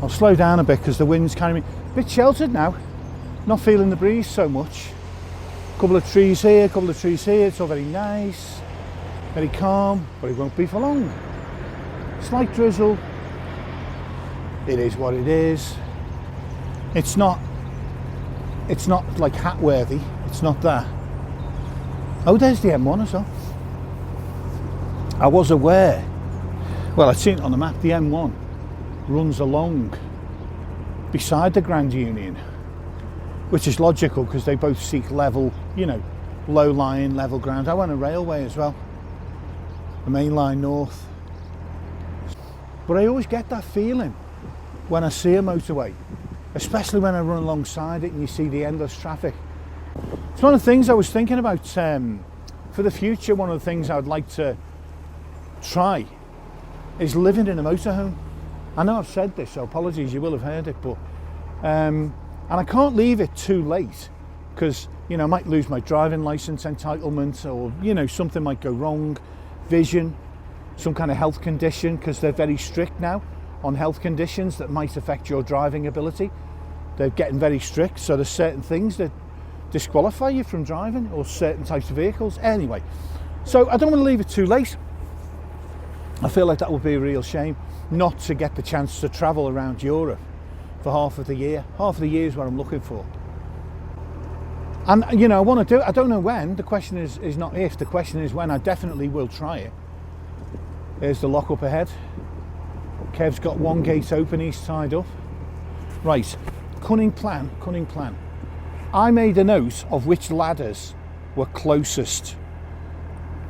I'll slow down a bit because the wind's carrying me. A bit sheltered now, not feeling the breeze so much. A couple of trees here, a couple of trees here, it's all very nice, very calm, but it won't be for long. Slight drizzle, it is what it is. It's not like hat worthy, it's not that. Oh, there's the M1 as well. I was aware, well, I'd seen it on the map, the M1 runs along beside the Grand Union, which is logical because they both seek level, you know, low-lying level ground. I went a railway as well, the main line north. But I always get that feeling when I see a motorway, especially when I run alongside it and you see the endless traffic. It's one of the things I was thinking about for the future. One of the things I would like to try is living in a motorhome. I know I've said this, so apologies, you will have heard it, but and I can't leave it too late because, you know, I might lose my driving license entitlement, or, you know, something might go wrong, vision, some kind of health condition, because they're very strict now on health conditions that might affect your driving ability. They're getting very strict, so there's certain things that disqualify you from driving, or certain types of vehicles. Anyway, so I don't want to leave it too late. I feel like that would be a real shame not to get the chance to travel around Europe for half of the year. Half of the year is what I'm looking for. And, you know, I want to do it. I don't know when. The question is not if, the question is when. I definitely will try it. There's the lock up ahead. Kev's got one gate open, he's tied up. Right, cunning plan. I made a note of which ladders were closest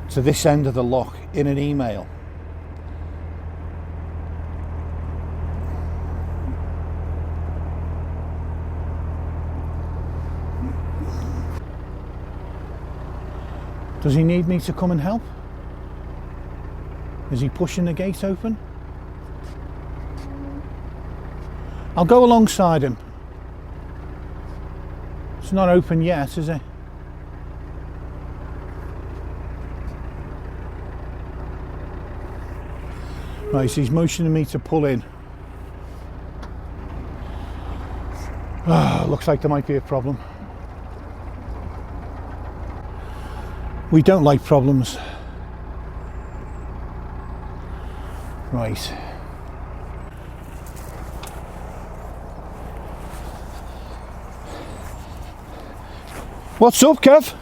to this end of the lock in an email. Does he need me to come and help? Is he pushing the gate open? I'll go alongside him. It's not open yet, is it? Right, so he's motioning me to pull in. Looks like there might be a problem. We don't like problems. Right. What's up, Kev?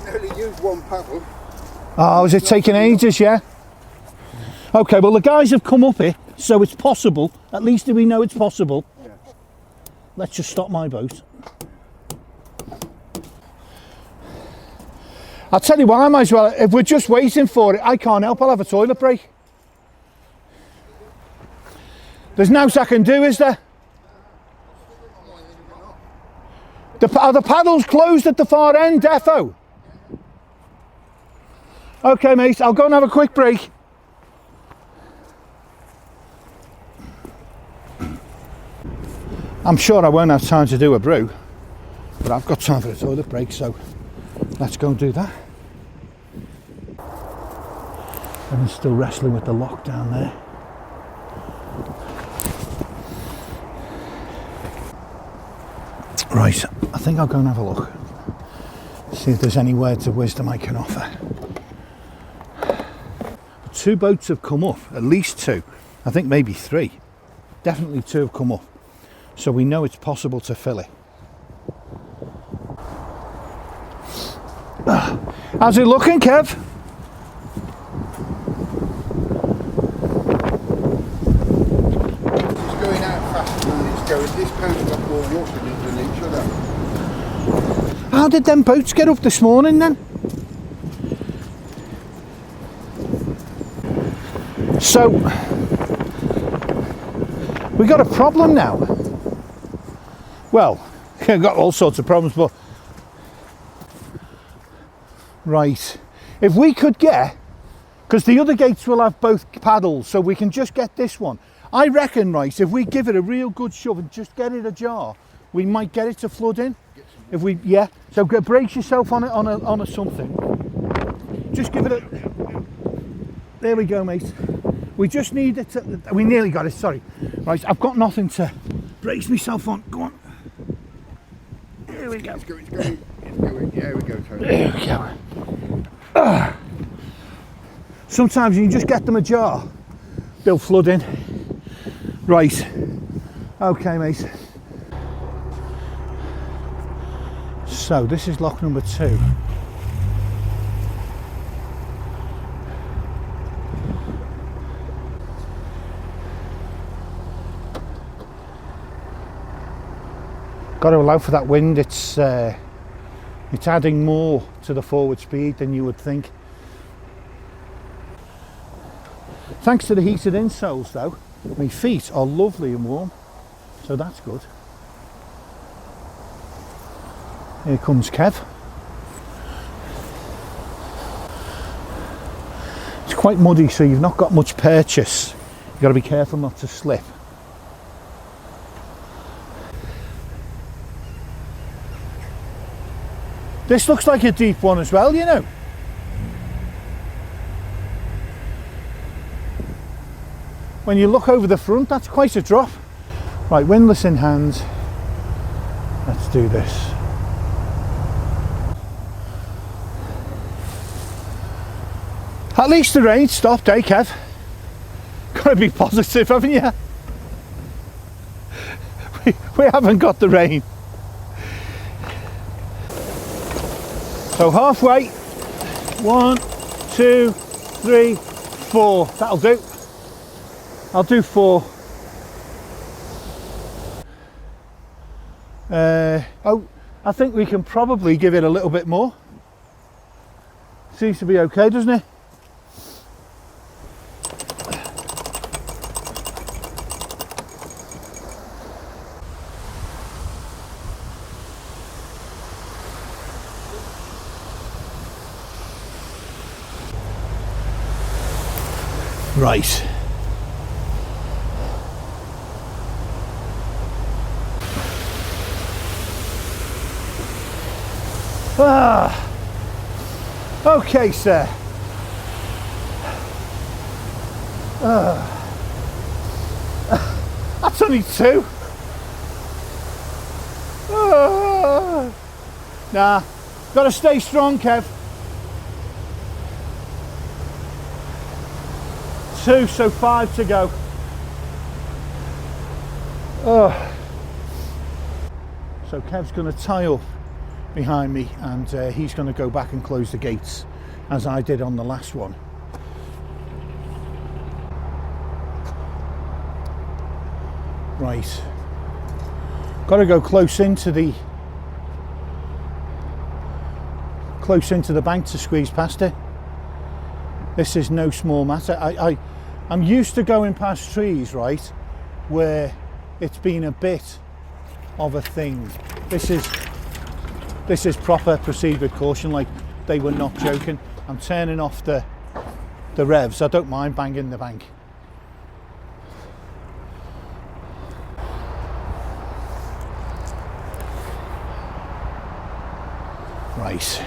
I only used one paddle. Oh, is it taking ages, yeah? Okay, well the guys have come up here, so it's possible. At least we know it's possible. Yeah. Let's just stop my boat. I'll tell you what, I might as well, if we're just waiting for it, I can't help, I'll have a toilet break. There's no I can do, is there? Are the paddles closed at the far end, defo? Okay, mate, I'll go and have a quick break. I'm sure I won't have time to do a brew, but I've got time for a toilet break, so let's go and do that. And I'm still wrestling with the lock down there. Right, I think I'll go and have a look. See if there's any words of wisdom I can offer. 2 boats have come up, at least 2. I think maybe 3. Definitely 2 have come up. So we know it's possible to fill it. How's it looking, Kev? It's going out faster than it's going. This boat's got more water than each other. How did them boats get up this morning then? So, we got a problem now. Well, we've got all sorts of problems, but right, if we could get, because the other gates will have both paddles, so we can just get this one. I reckon, right, if we give it a real good shove and just get it ajar, we might get it to flood in. If we, yeah, so brace yourself on it on a something. Just give it a, there we go, mate. We just need it to, we nearly got it, sorry. Right, I've got nothing to brace myself on. Go on. Here we go. It's going. There we go, Tony. There we go. Sometimes you can just get them ajar. They'll flood in. Right. Okay, mate. So this is lock number 2. Got to allow for that wind. It's adding more to the forward speed than you would think. Thanks to the heated insoles though, my feet are lovely and warm, so that's good. Here comes Kev. It's quite muddy, so you've not got much purchase. You've got to be careful not to slip. This looks like a deep one as well, you know. When you look over the front, that's quite a drop. Right, windlass in hand. Let's do this. At least the rain stopped, eh, Kev? Gotta be positive, haven't you? We haven't got the rain. So halfway. 1, 2, 3, 4. That'll do. I'll do 4. Oh, I think we can probably give it a little bit more. Seems to be okay, doesn't it? Right. Okay, sir. That's only 2. Nah, gotta stay strong, Kev. 2, so 5 to go. So Kev's going to tie up behind me, and he's going to go back and close the gates as I did on the last one. Right, got to go close into the bank to squeeze past it. This is no small matter. I'm used to going past trees, right, where it's been a bit of a thing. This is proper proceed with caution, like they were not joking. I'm turning off the revs. I don't mind banging the bank. Right.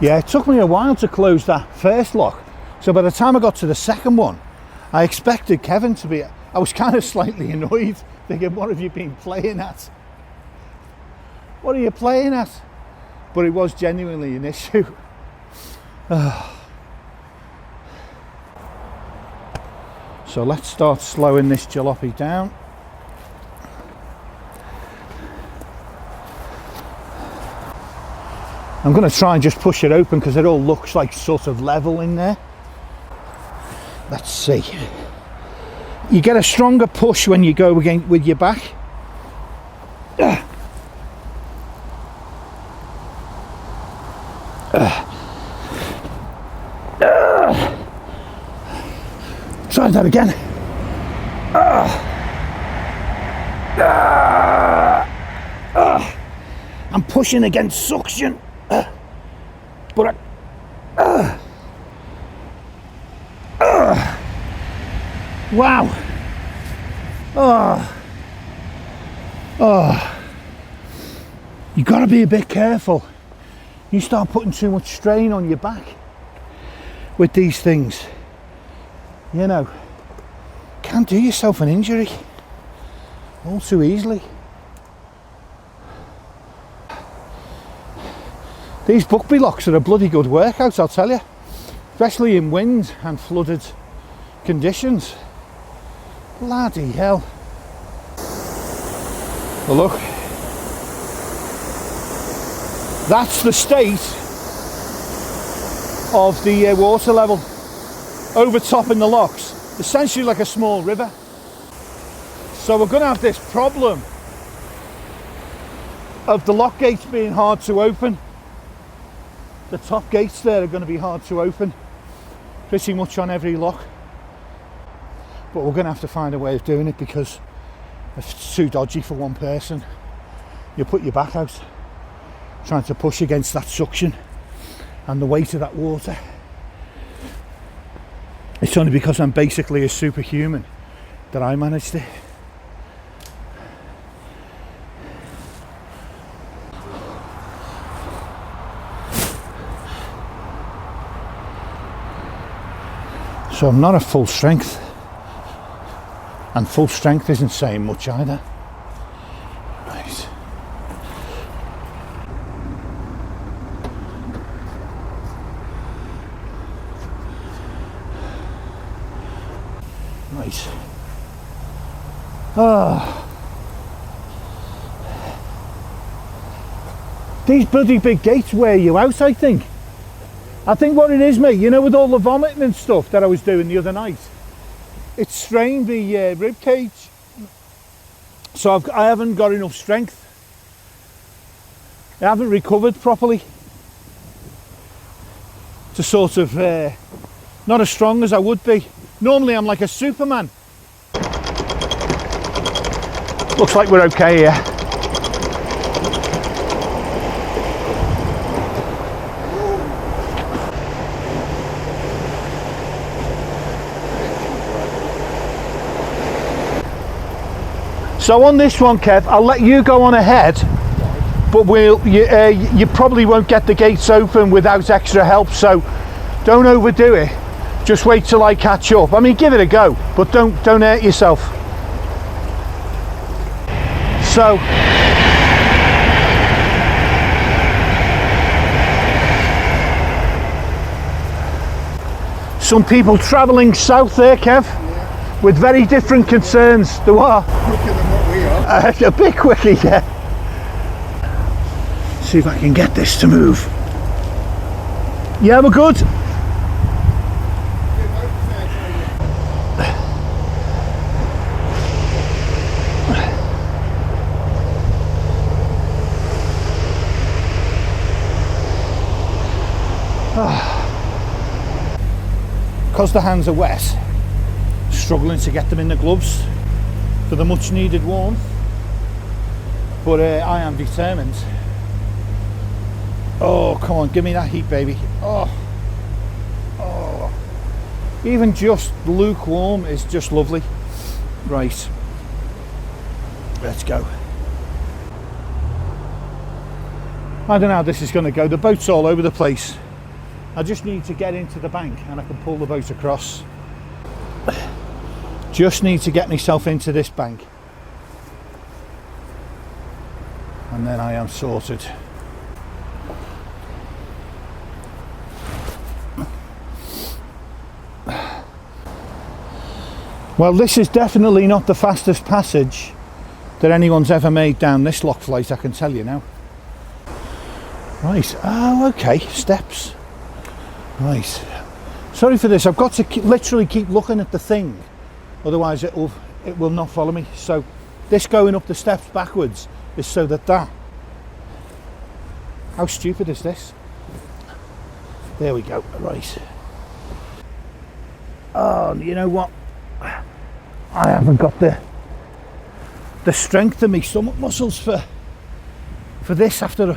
Yeah, it took me a while to close that first lock. So by the time I got to the second one, I expected Kevin to be... I was kind of slightly annoyed, thinking, what have you been playing at? What are you playing at? But it was genuinely an issue. So let's start slowing this jalopy down. I'm going to try and just push it open because it all looks like sort of level in there. Let's see. You get a stronger push when you go again with your back. Try that again. I'm pushing against suction. But wow. You got to be a bit careful. You start putting too much strain on your back with these things, you know, can do yourself an injury all too easily. These Buckby locks are a bloody good workout, I'll tell you, especially in wind and flooded conditions. Bloody hell. Well, look, that's the state of the water level overtopping the locks, essentially like a small river. So we're going to have this problem of the lock gates being hard to open. The top gates there are going to be hard to open pretty much on every lock, but we're going to have to find a way of doing it because if it's too dodgy for one person, you put your back out trying to push against that suction and the weight of that water. It's only because I'm basically a superhuman that I managed it. So I'm not at full strength, and full strength isn't saying much either. Right. Right. Ah. These bloody big gates wear you out, I think. I think what it is, mate, you know, with all the vomiting and stuff that I was doing the other night, it strained the rib cage, so I haven't got enough strength. I haven't recovered properly to sort of not as strong as I would be. Normally I'm like a Superman. Looks like we're okay here. So on this one, Kev, I'll let you go on ahead, but you probably won't get the gates open without extra help, so don't overdo it. Just wait till I catch up. I mean, give it a go, but don't hurt yourself. So, some people travelling south there, Kev, with very different concerns. There are. Quicker than what we are. A bit quicker, yeah. See if I can get this to move. Yeah, we're good. Because the hands are wet, struggling to get them in the gloves for the much needed warmth, but I am determined. Oh, come on, give me that heat, baby. Oh, even just lukewarm is just lovely. Right, let's go. I don't know how this is going to go. The boat's all over the place. I just need to get into the bank and I can pull the boat across. Just need to get myself into this bank and then I am sorted. Well, this is definitely not the fastest passage that anyone's ever made down this lock flight, I can tell you now. Right, oh okay, steps. Right, sorry for this, I've got to literally keep looking at the thing, otherwise it will not follow me. So this going up the steps backwards is so that how stupid is this? There we go. Right. Oh, you know what, I haven't got the strength in my stomach muscles for this after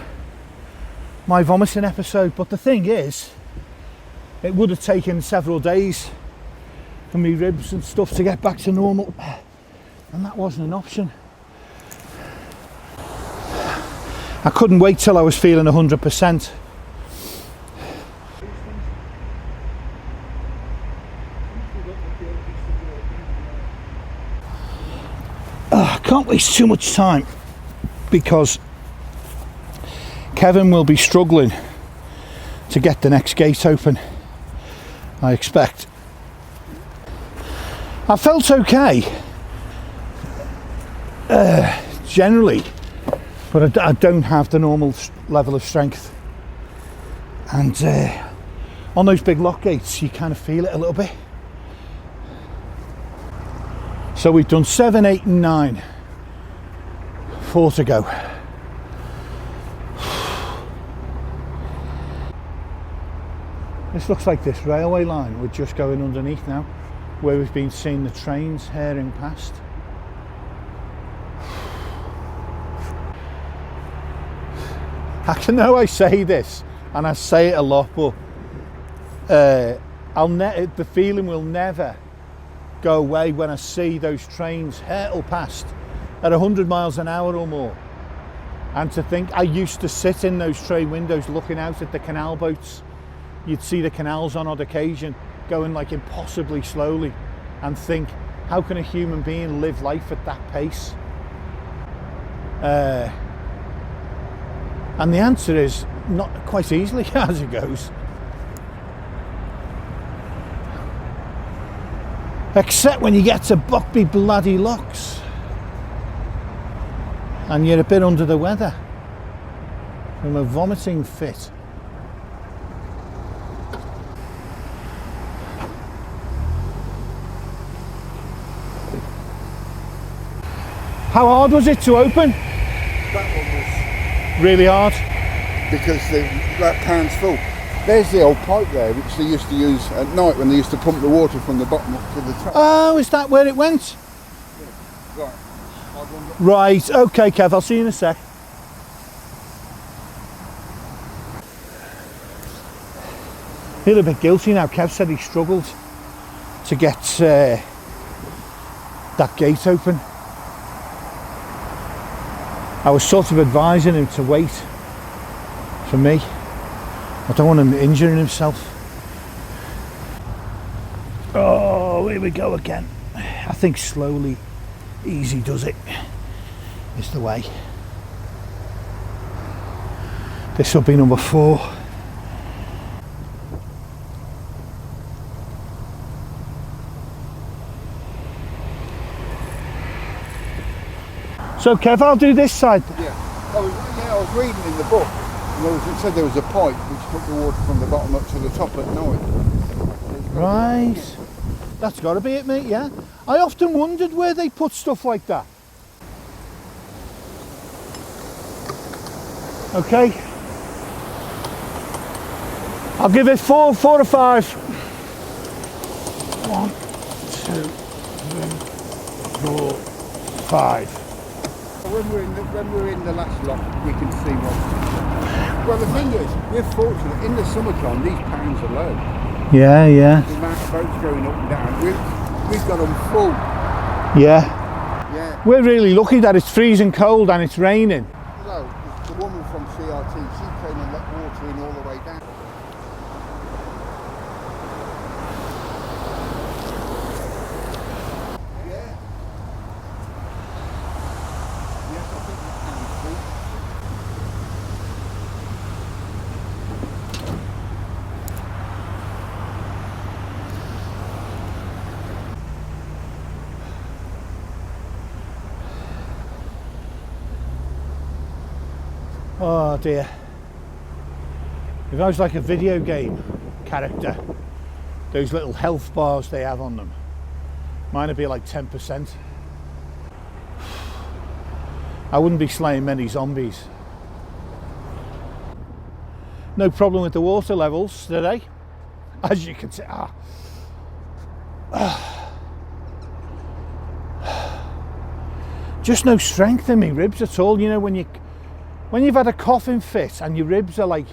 my vomiting episode. But the thing is, it would have taken several days for me ribs and stuff to get back to normal, and that wasn't an option. I couldn't wait till I was feeling 100%. I can't waste too much time because Kevin will be struggling to get the next gate open, I expect. I felt okay generally, but I don't have the normal level of strength, and on those big lock gates you kind of feel it a little bit. So we've done 7, 8 and 9, 4 to go. This looks like this railway line we're just going underneath now, where we've been seeing the trains herring past. I know I say this and I say it a lot, but the feeling will never go away when I see those trains hurtle past at 100 miles an hour or more. And to think I used to sit in those train windows looking out at the canal boats. You'd see the canals on odd occasion going like impossibly slowly, and think, how can a human being live life at that pace? And the answer is not quite easily as it goes. Except when you get to Buckby bloody locks and you're a bit under the weather from a vomiting fit. How hard was it to open? That one was Really hard. because that pan's full. There's the old pipe there, which they used to use at night when they used to pump the water from the bottom up to the top. Oh, is that where it went? Right. Right, okay Kev, I'll see you in a sec. Feel a bit guilty now. Kev said he struggled to get that gate open. I was sort of advising him to wait for me. I don't want him injuring himself. Oh, here we go again. I think slowly, easy does it, is the way. This will be number 4. So Kev, I'll do this side. Yeah. I was reading in the book, and it said there was a pipe which took the water from the bottom up to the top at night. Right. That's got to be it, mate, yeah? I often wondered where they put stuff like that. Okay. I'll give it 4 or 5. 1, 2, 3, 4, 5. When we're in the last lock, we can see what. Well, the thing is, we're fortunate. In the summertime, these pounds are low. Yeah. The amount of boats going up and down, we've got them full. Yeah. Yeah. We're really lucky that it's freezing cold and it's raining. No, the woman from CRT, she came and let water in all the way down. Yeah. Yes, I think that pound's full. Oh dear. If I was like a video game character, those little health bars they have on them, mine would be like 10%. I wouldn't be slaying many zombies. No problem with the water levels today, as you can see. Just no strength in my ribs at all. You know, when you've had a coughing fit and your ribs are like,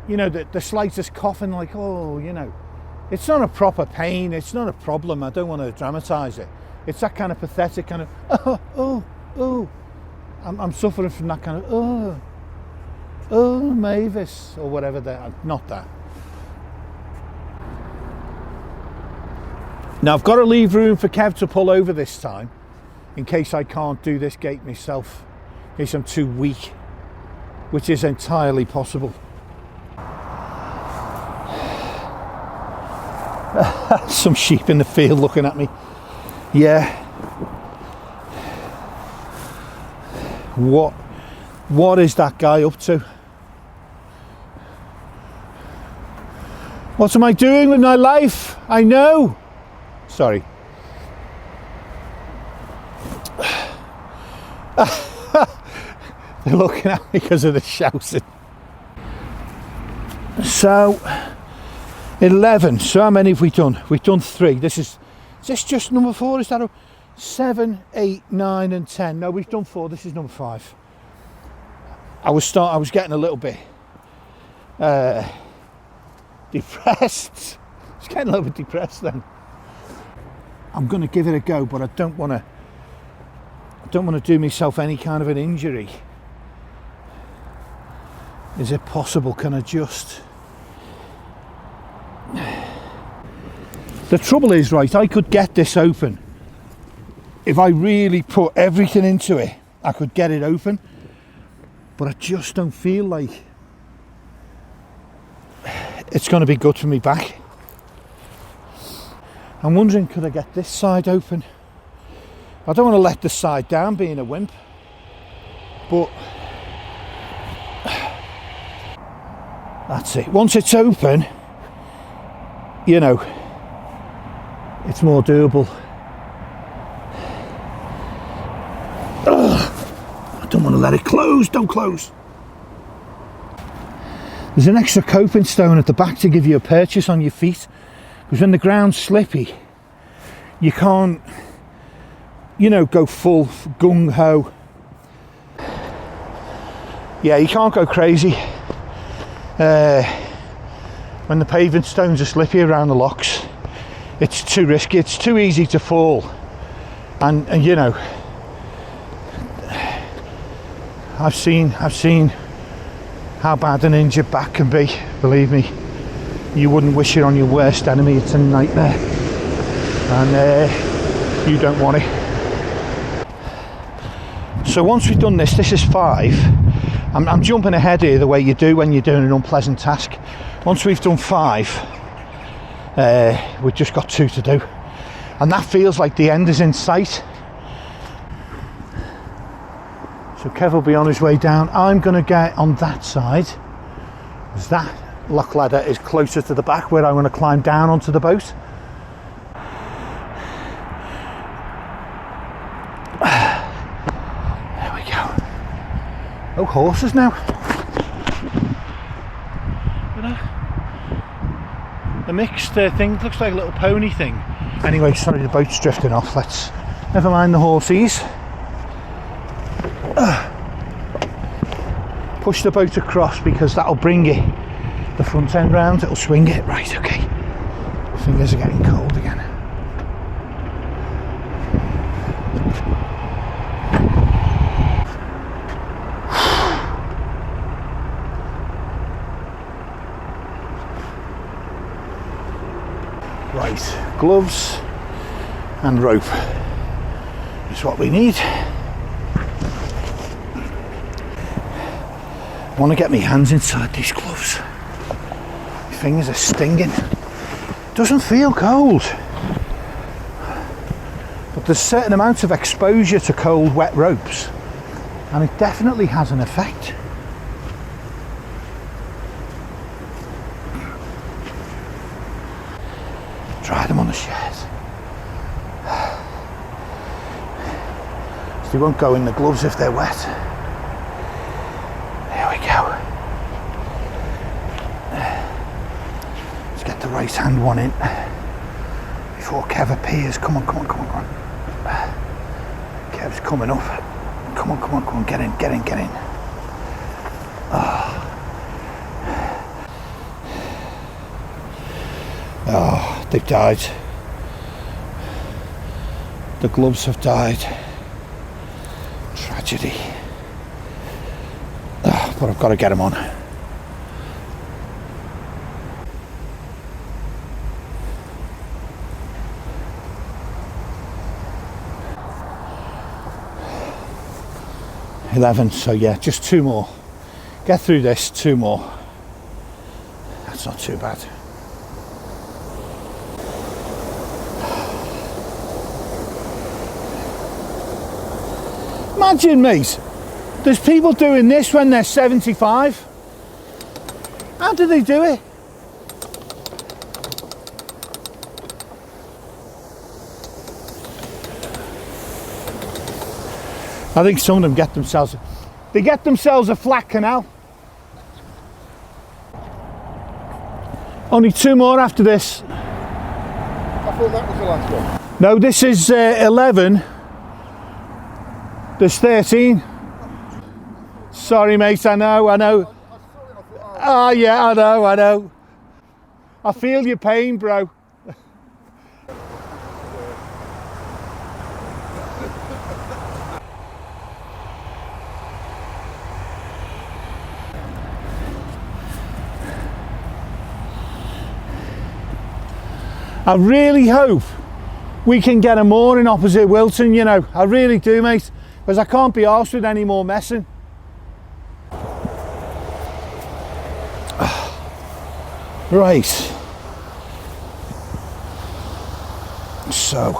you know, the slightest coughing, like, oh, you know, it's not a proper pain, it's not a problem. I don't want to dramatise it. It's that kind of pathetic kind of, oh. I'm suffering from that kind of, oh, Mavis, or whatever, not that. Now I've got to leave room for Kev to pull over this time, in case I can't do this gate myself, in case I'm too weak, which is entirely possible. Some sheep in the field looking at me. Yeah. What is that guy up to? What am I doing with my life? I know. Sorry. They're looking at me because of the shouting. So 11. So how many have we done? We've done 3. Is this just number 4? Is that 7, 8, 9 and 10? No, we've done 4. This is number 5. I was getting a little bit depressed. I was getting a little bit depressed then. I'm going to give it a go, but I don't want to do myself any kind of an injury. Is it possible? Can I just... The trouble is, right, I could get this open. If I really put everything into it, I could get it open. But I just don't feel like it's going to be good for me back. I'm wondering, could I get this side open? I don't want to let the side down, being a wimp. But that's it. Once it's open, you know, it's more doable. I don't want to let it close. Don't close. There's an extra coping stone at the back to give you a purchase on your feet, because when the ground's slippy, you can't, you know, go full gung-ho. Yeah, you can't go crazy when the paving stones are slippy around the locks. It's too risky. It's too easy to fall, and you know, I've seen how bad an injured back can be. Believe me, you wouldn't wish it on your worst enemy. It's a nightmare, and you don't want it. So once we've done this is 5. I'm jumping ahead here the way you do when you're doing an unpleasant task. Once we've done 5, we've just got 2 to do, and that feels like the end is in sight. So Kev will be on his way down. I'm going to get on that side, because that lock ladder is closer to the back, where I'm going to climb down onto the boat. There we go. Oh, horses now. The mixed thing looks like a little pony thing. Anyway, sorry, the boat's drifting off. Never mind the horses. Push the boat across, because that'll bring it the front end round. It'll swing it. Right, okay. Fingers are getting cold again. Right, gloves and rope is what we need. I want to get my hands inside these gloves. My fingers are stinging. Doesn't feel cold, but there's certain amounts of exposure to cold, wet ropes, and it definitely has an effect. Try them on the shed. So they won't go in the gloves if they're wet. There we go. Let's get the right hand one in before Kev appears. Come on, come on, come on, come on. Kev's coming up. Come on, come on, come on. Get in, get in, get in. Oh, they've died. The gloves have died. Tragedy. but I've got to get them on. $11, so yeah, just 2 more. Get through this, 2 more. That's not too bad. Imagine, mate, there's people doing this when they're 75. How do they do it? I think some of them get themselves a flat canal. Only 2 more after this. I thought that was the last one. No, this is 11. There's 13. Sorry, mate, I know. Ah, yeah, I know. I feel your pain, bro. I really hope we can get a mooring opposite Wilton, you know. I really do, mate, because I can't be arsed with any more messing. Right. So.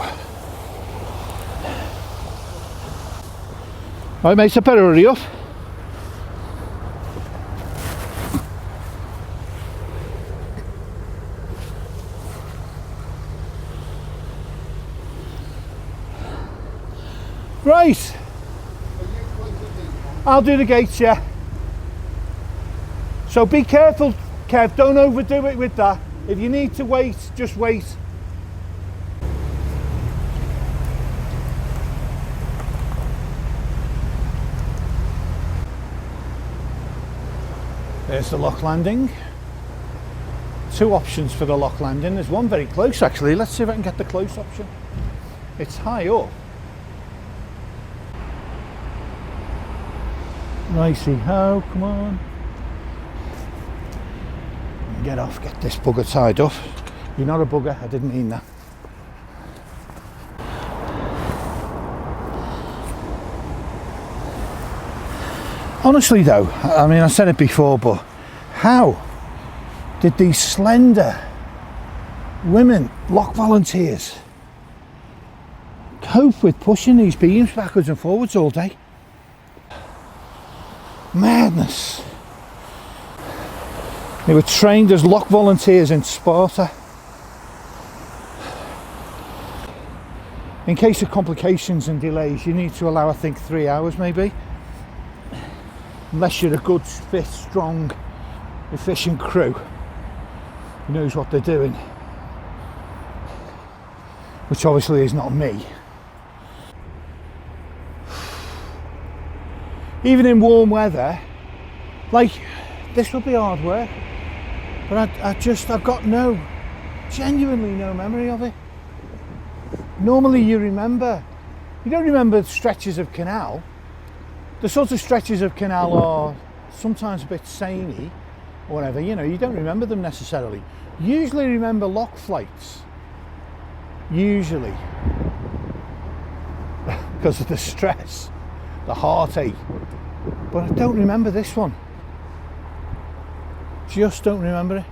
Right, mate, I better hurry up. Right, I'll do the gates, yeah. So be careful, Kev, don't overdo it with that. If you need to wait, just wait. There's the lock landing. 2 options for the lock landing. There's one very close, actually. Let's see if I can get the close option. It's high up. Ricey ho, come on. Get off, get this bugger tied up. You're not a bugger, I didn't mean that. Honestly though, I mean, I said it before, but how did these slender women, lock volunteers, cope with pushing these beams backwards and forwards all day? Madness. They were trained as lock volunteers in Sparta. In case of complications and delays, you need to allow, I think, 3 hours maybe. Unless you're a good, fit, strong, efficient crew who knows what they're doing. Which obviously is not me. Even in warm weather, like, this will be hard work, but I've got genuinely no memory of it. Normally you don't remember stretches of canal. The sorts of stretches of canal are sometimes a bit samey or whatever, you know, you don't remember them necessarily. Usually remember lock flights, usually, because of the stress, the heartache. But I don't remember this one. Just don't remember it.